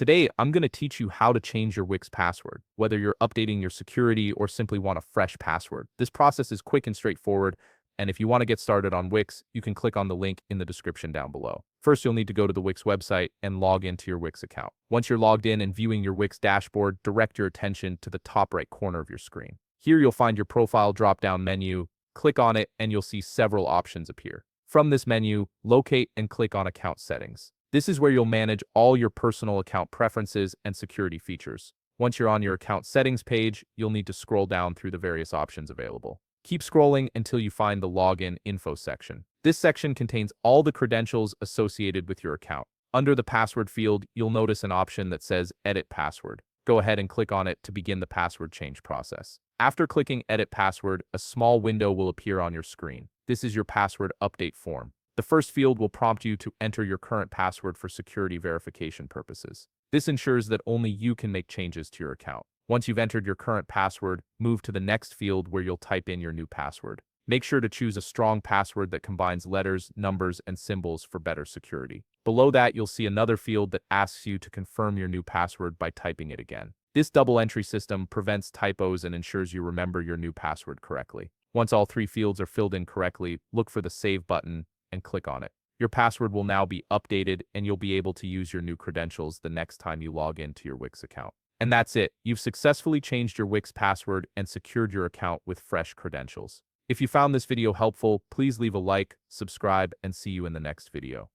Today, I'm going to teach you how to change your Wix password, whether you're updating your security or simply want a fresh password. This process is quick and straightforward, and if you want to get started on Wix, you can click on the link in the description down below. First, you'll need to go to the Wix website and log into your Wix account. Once you're logged in and viewing your Wix dashboard, direct your attention to the top right corner of your screen. Here, you'll find your profile drop-down menu. Click on it, and you'll see several options appear. From this menu, locate and click on Account Settings. This is where you'll manage all your personal account preferences and security features. Once you're on your account settings page, you'll need to scroll down through the various options available. Keep scrolling until you find the Login Info section. This section contains all the credentials associated with your account. Under the password field, you'll notice an option that says Edit Password. Go ahead and click on it to begin the password change process. After clicking Edit Password, a small window will appear on your screen. This is your password update form. The first field will prompt you to enter your current password for security verification purposes. This ensures that only you can make changes to your account. Once you've entered your current password, move to the next field where you'll type in your new password. Make sure to choose a strong password that combines letters, numbers, and symbols for better security. Below that, you'll see another field that asks you to confirm your new password by typing it again. This double entry system prevents typos and ensures you remember your new password correctly. Once all three fields are filled in correctly, look for the Save button and click on it. Your password will now be updated and you'll be able to use your new credentials the next time you log into your Wix account. And that's it. You've successfully changed your Wix password and secured your account with fresh credentials. If you found this video helpful, please leave a like, subscribe, and see you in the next video.